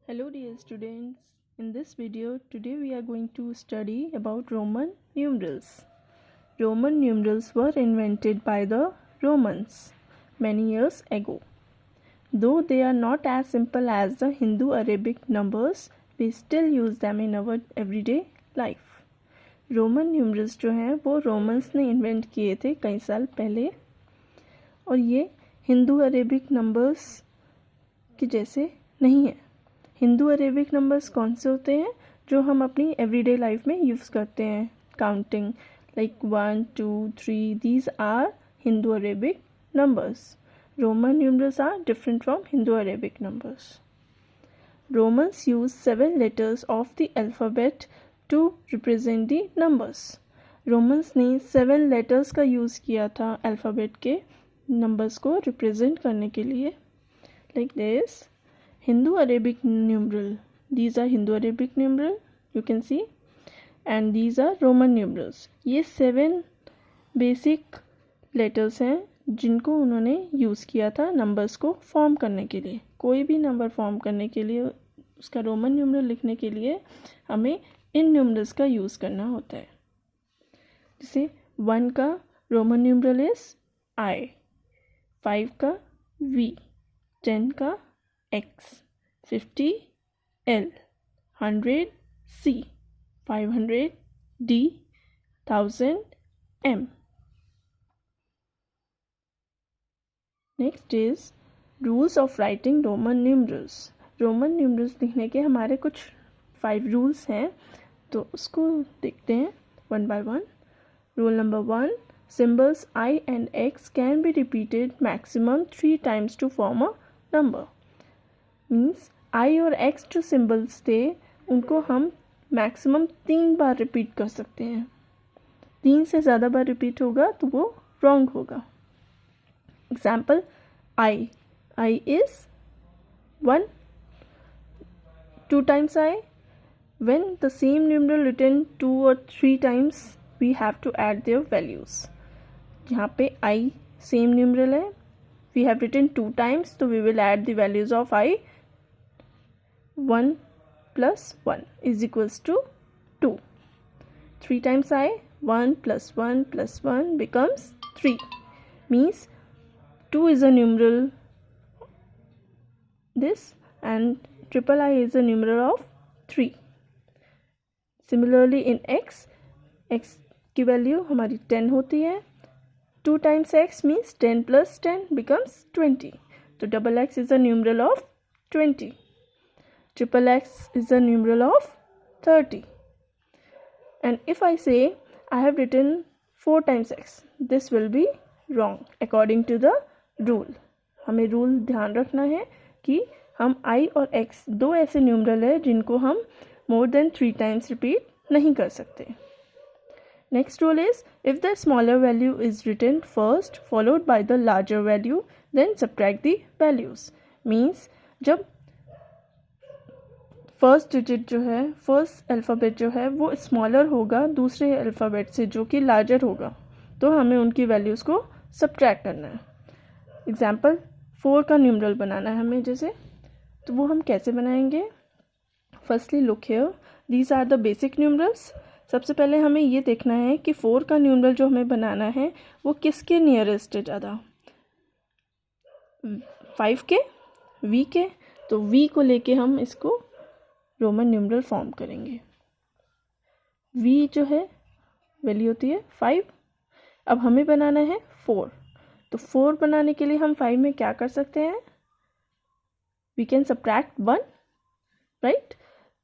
Hello dear students, in this video today we are going to study about Roman numerals. Roman numerals were invented by the Romans many years ago. Though they are not as simple as the Hindu Arabic numbers, we still use them in our everyday life. Roman numerals जो हैं वो Romans ने invent किए थे कई साल पहले और ये हिंदू अरेबिक नंबर्स के जैसे नहीं है। हिंदू अरेबिक नंबर्स कौन से होते हैं जो हम अपनी एवरीडे लाइफ में यूज़ करते हैं? Counting like 1, 2, 3, these are Hindu Arabic numbers. Roman numerals are different from Hindu Arabic numbers. Romans used 7 letters of the alphabet to represent the numbers. Romans ने 7 letters का यूज़ किया था अल्फ़ाबेट के numbers को represent करने के लिए. Like this, Hindu Arabic numeral. These are Hindu Arabic numeral, you can see, and these are Roman numerals. ये 7 बेसिक लेटर्स हैं जिनको उन्होंने यूज़ किया था नंबर्स को फॉर्म करने के लिए. कोई भी नंबर फॉर्म करने के लिए उसका रोमन न्यूमरल लिखने के लिए हमें इन न्यूमरल्स का यूज़ करना होता है. जैसे 1 का रोमन न्यूमरल इज I, 5 का V, 10 का X, 50 L, 100 C, 500 D, 1000 M. Next is rules of writing Roman numerals. Roman numerals लिखने के हमारे कुछ 5 रूल्स हैं, तो उसको देखते हैं one by one. Rule number 1, symbols I and X can be repeated maximum 3 times to form a number. Means I और X जो सिम्बल्स थे उनको हम मैक्सिमम 3 बार रिपीट कर सकते हैं. 3 से ज़्यादा बार रिपीट होगा तो वो रॉन्ग होगा. Example, I is 1, 2 times I. When the same numeral written 2 or 3 times, we have to add their values. यहाँ पे I same numeral है, we have written 2 times, so we will add the values of I. 1 plus 1 is equals to 2. 3 times I, 1 plus 1 plus 1 becomes 3. Means 2 is a numeral this and triple I is a numeral of 3. Similarly in x की value हमारी 10 होती है. 2 times x means 10 plus 10 becomes 20. तो double x is a numeral of 20. Triple x is a numeral of 30. And if I say I have written 4 times x, this will be wrong according to the rule. हमें rule ध्यान रखना है कि हम I और X दो ऐसे numeral है जिनको हम मोर देन 3 times रिपीट नहीं कर सकते. Next rule is if the smaller value is written first followed by the larger value then subtract the values. Means जब फर्स्ट डिजिट जो है, फर्स्ट अल्फ़ाबेट जो है वो स्मॉलर होगा दूसरे अल्फ़ाबेट से जो कि लार्जर होगा, तो हमें उनकी वैल्यूज़ को सब्ट्रैक्ट करना है. एग्जाम्पल 4 का न्यूमरल बनाना है हमें जैसे, तो वो हम कैसे बनाएंगे? Firstly look here, these are the basic numerals. सबसे पहले हमें ये देखना है कि 4 का न्यूमरल जो हमें बनाना है वो किसके नियरेस्ट है ज़्यादा, 5 के, V के. तो V को लेके हम इसको रोमन न्यूमरल फॉर्म करेंगे. V जो है वैल्यू होती है 5. अब हमें बनाना है 4. तो 4 बनाने के लिए हम 5 में क्या कर सकते हैं? We can subtract 1, right.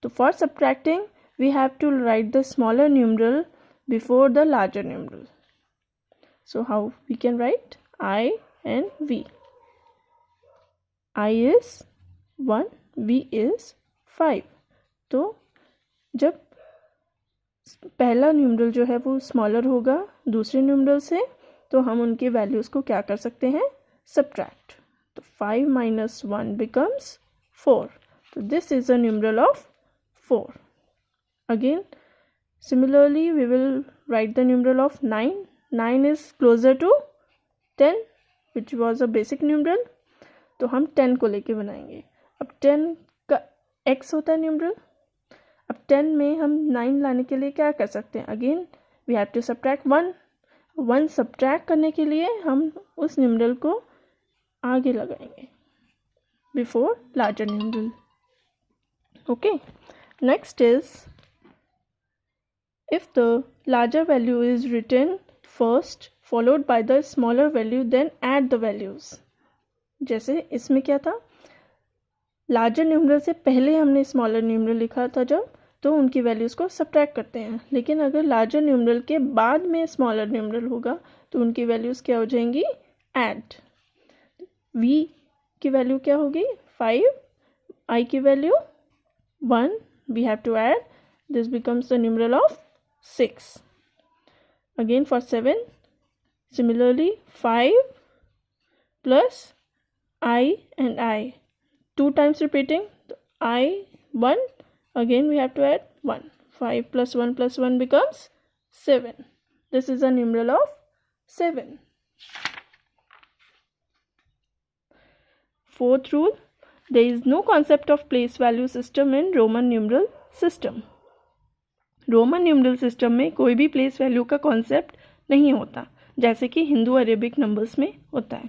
तो for subtracting we have to write the smaller numeral before the larger numeral. So how we can write I and V. I is 1, V is 5. तो जब पहला न्यूमरल जो है वो स्मॉलर होगा दूसरे numeral से, तो हम उनके वैल्यूज़ को क्या कर सकते हैं? सब्ट्रैक्ट. तो 5 minus 1 becomes 4. तो this is a numeral of 4. Again similarly we will write the numeral of 9. 9 is closer to 10 which was a basic numeral, तो हम 10 को लेके बनाएंगे. अब 10 का x होता है न्यूमरल। अब 10 में हम 9 लाने के लिए क्या कर सकते हैं? Again we have to subtract 1 subtract करने के लिए हम उस न्यूमरल को आगे लगाएंगे before larger numeral. Okay, next is if the larger value is written first followed by the smaller value then add the values। जैसे इसमें क्या था, लार्जर न्यूमरल से पहले हमने स्मॉलर न्यूमरल लिखा था जब, तो उनकी वैल्यूज़ को सब्ट्रैक्ट करते हैं। लेकिन अगर लार्जर न्यूमरल के बाद में स्मॉलर न्यूमरल होगा तो उनकी वैल्यूज़ क्या हो जाएंगी? ऐड। v की वैल्यू क्या होगी? 5, i की value 1, we have to add, this becomes the numeral of 6. Again for 7, similarly 5 plus I and I, 2 times repeating, I 1, again we have to add 1, 5 plus 1 becomes 7. This is a numeral of 7. Fourth rule, there is no concept of place value system in Roman numeral system. Roman numeral system में कोई भी place value का concept नहीं होता, जैसे कि Hindu Arabic numbers में होता है।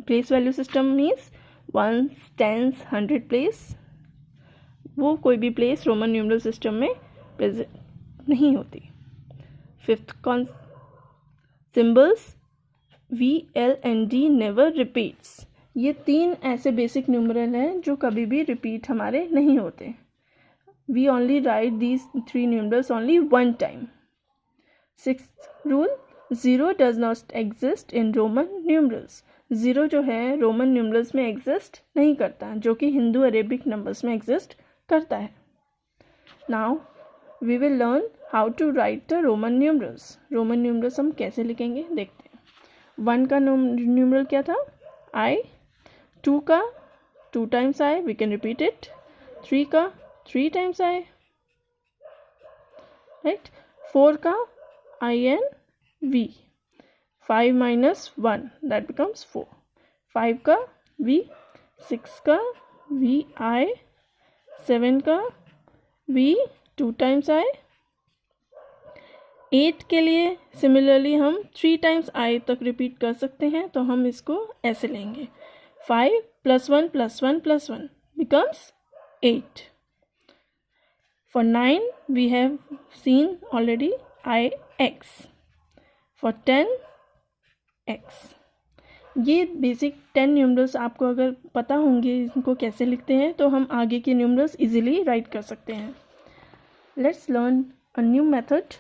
Place value system means 1, 10, 100 place, वो कोई भी प्लेस रोमन न्यूमरल सिस्टम में प्रेजेंट नहीं होती। Fifth symbols V, L and D never repeats. ये 3 ऐसे बेसिक न्यूमरल हैं जो कभी भी रिपीट हमारे नहीं होते। We only write these 3 numerals only one time. Sixth rule, 0 does not exist in Roman numerals. 0 जो है रोमन न्यूमरल्स में एग्जिस्ट नहीं करता, जो कि हिंदू अरेबिक नंबर्स में एग्जिस्ट करता है। Now we will learn how to write the Roman numerals. Roman numerals हम कैसे लिखेंगे देखते हैं। 1 का न्यूमरल क्या था? I. 2 का 2 times I, we can repeat it. 3 का 3 times I, right? 4 का I and V, 5 minus 1 that becomes 4, 5 का V, 6 का V I, 7 का V 2 times I, 8 के लिए सिमिलरली हम 3 times I तक रिपीट कर सकते हैं, तो हम इसको ऐसे लेंगे 5 plus 1 plus 1 plus 1 becomes 8. For 9 we have seen already IX. For 10 X. ये बेसिक 10 न्यूमरल्स आपको अगर पता होंगे इनको कैसे लिखते हैं तो हम आगे के न्यूमरल्स इजीली राइट कर सकते हैं। Let's learn a new method.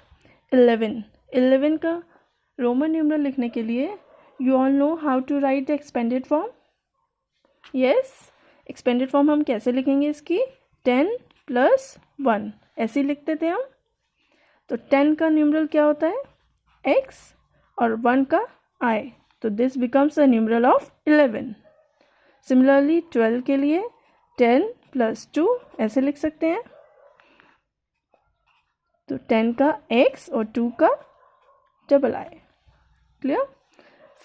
11 का रोमन न्यूमरल लिखने के लिए you all know how to write the expanded form. Yes, expanded form हम कैसे लिखेंगे इसकी? 10 plus 1 ऐसे लिखते थे हम। तो 10 का न्यूमरल क्या होता है? x और 1 का I, तो this becomes a numeral of 11। Similarly 12 के लिए 10 plus 2 ऐसे लिख सकते हैं, तो 10 का x और 2 का डबल I। क्लियर?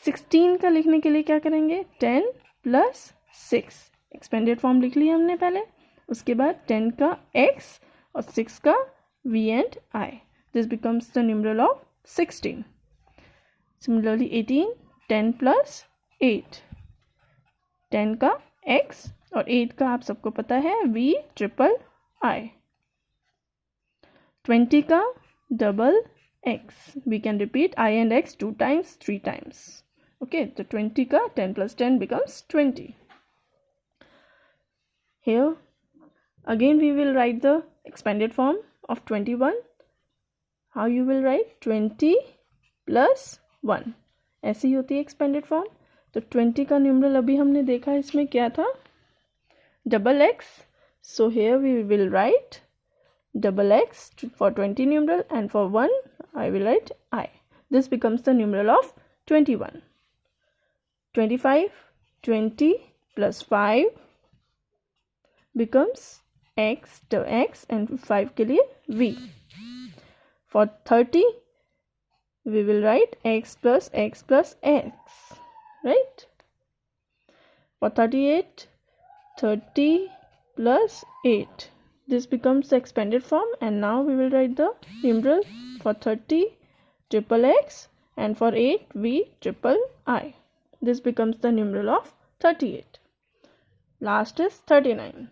16 का लिखने के लिए क्या करेंगे? 10 plus 6, एक्सपेंडेड फॉर्म लिख लिया हमने पहले, उसके बाद 10 का x और 6 का v and I, this becomes the numeral of 16। Similarly 18, 10 plus 8, 10 का x और 8 का आप सबको पता है v ट्रिपल I। 20 का double x, we can repeat I and x 2 times 3 times। Okay, तो 20 का 10 plus 10 becomes 20। Here again we will write the expanded form of 21. How you will write? 20 plus 1 ऐसी होती है एक्सपेंडेड फॉर्म। तो 20 का numeral अभी हमने देखा इसमें क्या था? Double x, so here we will write double x for 20 numeral and for 1 I will write I. This becomes the numeral of 21. 25, 20 plus 5 becomes x, the x and 5 के लिए v. For 30 we will write x plus x, right? For 38, 30 plus 8. This becomes the expanded form, and now we will write the numeral for 30 triple x and for 8 v triple I. This becomes the numeral of 38. Last is 39.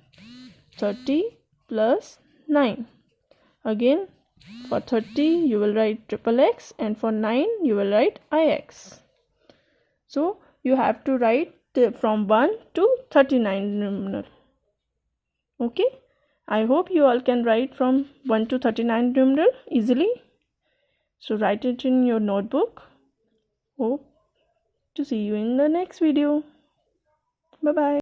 30 plus 9. Again for 30 you will write triple x, and for 9 you will write ix. So you have to write from 1 to 39 numeral. Okay, I hope you all can write from 1 to 39 numeral easily. So write it in your notebook. Hope to see you in the next video. Bye bye.